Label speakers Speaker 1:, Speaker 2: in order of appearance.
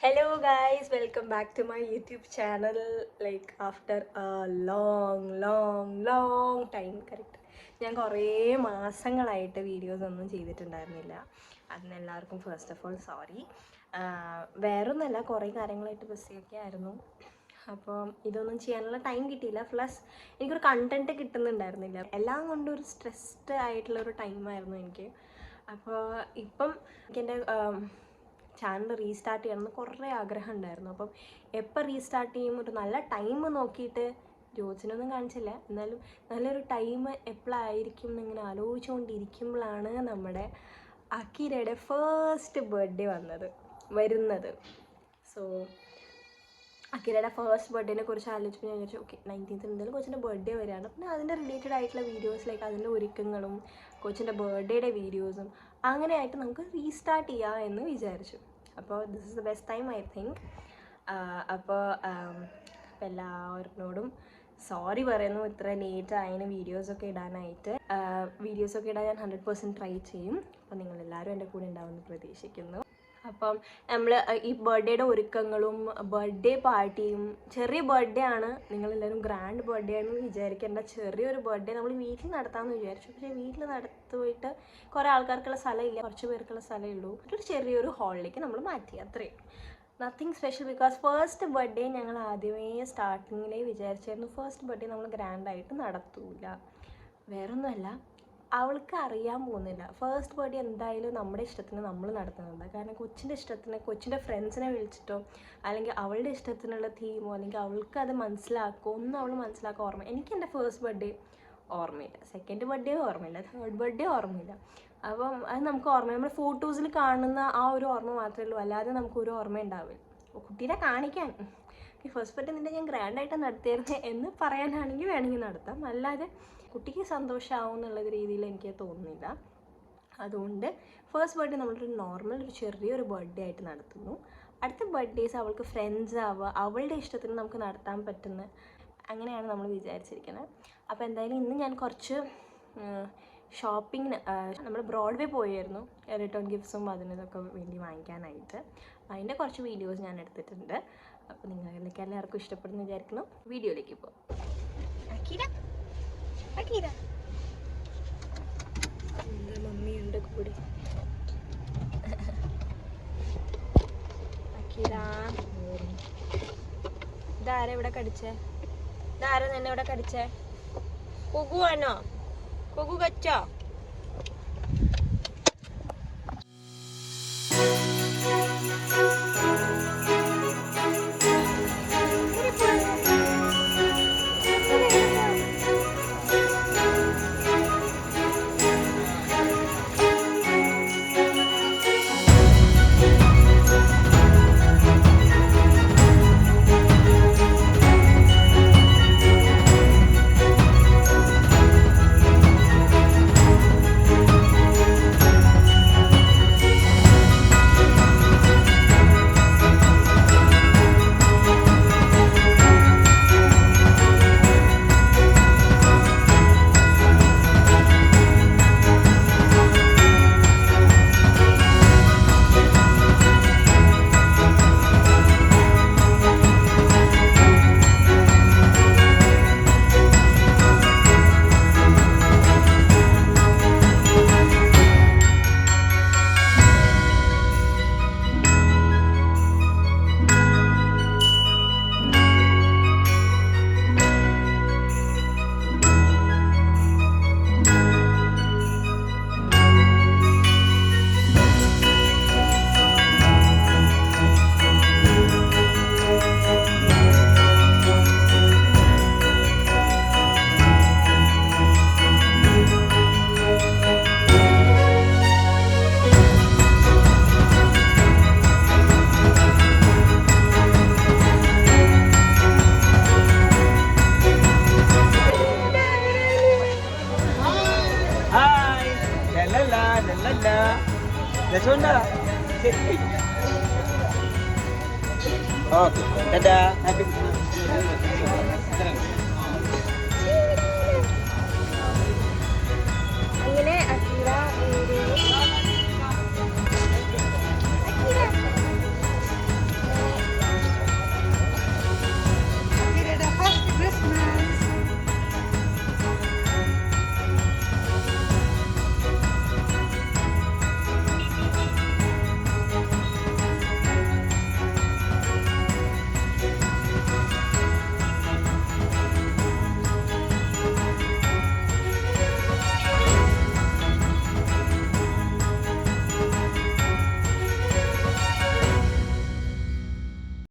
Speaker 1: Hello guys, welcome back to my YouTube channel. Like after a long time, correct. ഞാൻ കുറേ മാസങ്ങളായിട്ട് videos ഒന്നും ചെയ്തിട്ടുണ്ടായിരുന്നില്ല. അതിനെല്ലാവർക്കും first of all sorry. വേറൊന്നുമല്ല, കുറേ കാര്യങ്ങളായിട്ട് ബിസിയൊക്കെ ആയിരുന്നു. അപ്പോൾ ഇതൊന്നും ചെയ്യാനുള്ള ടൈം കിട്ടിയില്ല. പ്ലസ് എനിക്കൊരു കണ്ടൻറ്റ് കിട്ടുന്നുണ്ടായിരുന്നില്ല. എല്ലാം കൊണ്ടും ഒരു സ്ട്രെസ്ഡ് ആയിട്ടുള്ളൊരു ടൈമായിരുന്നു എനിക്ക്. അപ്പോൾ ഇപ്പം എനിക്കെൻ്റെ ചാനൽ റീസ്റ്റാർട്ട് ചെയ്യണമെന്ന് കുറേ ആഗ്രഹം ഉണ്ടായിരുന്നു. അപ്പം എപ്പോൾ റീസ്റ്റാർട്ട് ചെയ്യും, ഒരു നല്ല ടൈം നോക്കിയിട്ട് ജോസിനൊന്നും കാണിച്ചില്ല, എന്നാലും നല്ലൊരു ടൈം എപ്പോഴായിരിക്കും എന്നിങ്ങനെ ആലോചിച്ചുകൊണ്ടിരിക്കുമ്പോഴാണ് നമ്മുടെ അക്കീരയുടെ ഫസ്റ്റ് ബർത്ത്ഡേ വരുന്നത്. സോ അക്കീരയുടെ ഫസ്റ്റ് ബർത്ത്ഡേനെ കുറിച്ച് ആലോചിച്ചപ്പോൾ ഞാൻ വിചാരിച്ചു, ഓക്കെ 19th എന്തായാലും കൊച്ചിൻ്റെ ബർത്ത്ഡേ വരികയാണ്. പിന്നെ അതിൻ്റെ റിലേറ്റഡ് ആയിട്ടുള്ള വീഡിയോസിലേക്ക് അതിൻ്റെ ഒരുക്കങ്ങളും കൊച്ചിൻ്റെ ബർത്ത്ഡേയുടെ വീഡിയോസും അങ്ങനെയായിട്ട് നമുക്ക് റീസ്റ്റാർട്ട് ചെയ്യാം എന്ന് വിചാരിച്ചു. അപ്പോൾ this is the best time I think. അപ്പോൾ എല്ലാവരോടും സോറി പറയുന്നു, ഇത്ര ലേറ്റ് ആയതിന് വീഡിയോസൊക്കെ ഇടാനായിട്ട്. വീഡിയോസൊക്കെ ഇടാൻ ഞാൻ 100% ട്രൈ ചെയ്യും. അപ്പോൾ നിങ്ങളെല്ലാവരും എൻ്റെ കൂടെ ഉണ്ടാവുമെന്ന് പ്രതീക്ഷിക്കുന്നു. അപ്പം നമ്മൾ ഈ ബർത്ത്ഡേയുടെ ഒരുക്കങ്ങളും ബർത്ത്ഡേ പാർട്ടിയും, ചെറിയ ബർത്ത്ഡേ ആണ്, നിങ്ങളെല്ലാവരും ഗ്രാൻഡ് ബർത്ത്ഡേ ആണെന്ന് വിചാരിക്കേണ്ട. ചെറിയൊരു ബർത്ത്ഡേ നമ്മൾ വീട്ടിൽ നടത്താമെന്ന് വിചാരിച്ചു. പക്ഷേ വീട്ടിൽ നടത്തിയിട്ട് കുറേ ആൾക്കാർക്കുള്ള സ്ഥലമില്ല, കുറച്ച് പേർക്കുള്ള സ്ഥലമേ ഉള്ളൂ. ഒരു ചെറിയൊരു ഹാളിലേക്ക് നമ്മൾ മാറ്റി, അത്രയും. Nothing special. Because first birthday ഞങ്ങൾ ആദ്യമേ സ്റ്റാർട്ടിങ്ങിലേ വിചാരിച്ചായിരുന്നു ഫസ്റ്റ് ബർത്ത്ഡേ നമ്മൾ ഗ്രാൻഡായിട്ട് നടത്തൂല. വേറൊന്നുമല്ല, അവൾക്ക് അറിയാൻ പോകുന്നില്ല ഫസ്റ്റ് ബർത്ത്ഡേ എന്തായാലും നമ്മുടെ ഇഷ്ടത്തിന് നമ്മൾ നടത്തുന്നുണ്ട്. കാരണം കൊച്ചിൻ്റെ ഇഷ്ടത്തിന്, കൊച്ചിൻ്റെ ഫ്രണ്ട്സിനെ വിളിച്ചിട്ടോ അല്ലെങ്കിൽ അവളുടെ ഇഷ്ടത്തിനുള്ള തീമോ അല്ലെങ്കിൽ അവൾക്ക് അത് മനസ്സിലാക്കുമോ ഒന്നും അവൾ മനസ്സിലാക്കാൻ ഓർമ്മ. എനിക്ക് എൻ്റെ ഫസ്റ്റ് ബർത്ത്ഡേ ഓർമ്മയില്ല, സെക്കൻഡ് ബർത്ത്ഡേ ഓർമ്മയില്ല, തേർഡ് ബർത്ത്ഡേ ഓർമ്മയില്ല. അപ്പം അത് നമുക്ക് ഓർമ്മ, നമ്മൾ ഫോട്ടോസിൽ കാണുന്ന ആ ഒരു ഓർമ്മ മാത്രമേ ഉള്ളൂ, അല്ലാതെ നമുക്കൊരു ഓർമ്മ ഉണ്ടാവില്ല. കുട്ടീനെ കാണിക്കാൻ ഫസ്റ്റ് ബർത്ത്ഡേ നിൻ്റെ ഞാൻ ഗ്രാൻഡായിട്ട് നടത്തിയായിരുന്നു എന്ന് പറയാനാണെങ്കിൽ വേണമെങ്കിൽ നടത്താം, അല്ലാതെ കുട്ടിക്ക് സന്തോഷമാവും എന്നുള്ള രീതിയിൽ എനിക്ക് തോന്നുന്നില്ല. അതുകൊണ്ട് ഫസ്റ്റ് ബർത്ത്ഡേ നമ്മളൊരു നോർമൽ ഒരു ചെറിയൊരു ബർത്ത്ഡേ ആയിട്ട് നടത്തുന്നു. അടുത്ത ബർത്ത്ഡേസ് അവൾക്ക് ഫ്രണ്ട്സ് ആവുക, അവളുടെ ഇഷ്ടത്തിന് നമുക്ക് നടത്താൻ പറ്റുന്ന, അങ്ങനെയാണ് നമ്മൾ വിചാരിച്ചിരിക്കുന്നത്. അപ്പോൾ എന്തായാലും ഇന്ന് ഞാൻ കുറച്ച് ഷോപ്പിങ്ങിന് നമ്മൾ ബ്രോഡ്വേ പോയായിരുന്നു, റിട്ടേൺ ഗിഫ്റ്റ്സും അതിനൊക്കെ വേണ്ടി വാങ്ങിക്കാനായിട്ട്. അതിൻ്റെ കുറച്ച് വീഡിയോസ് ഞാൻ എടുത്തിട്ടുണ്ട്. അപ്പോൾ നിങ്ങൾക്ക് എല്ലാവർക്കും ഇഷ്ടപ്പെടുന്നു വിചാരിക്കുന്നു. വീഡിയോയിലേക്ക് പോകാം. മമ്മിയുണ്ട് കൂടി. ഇതാരാ ഇവിടെ കടിച്ചേ? ഇതാരാ തന്നെ ഇവിടെ കടിച്ചേ? കുകുവാണോ? കുകു കച്ചോ?
Speaker 2: Oke, dadah. Happy
Speaker 1: അങ്ങനെ അക്കീര ഒരു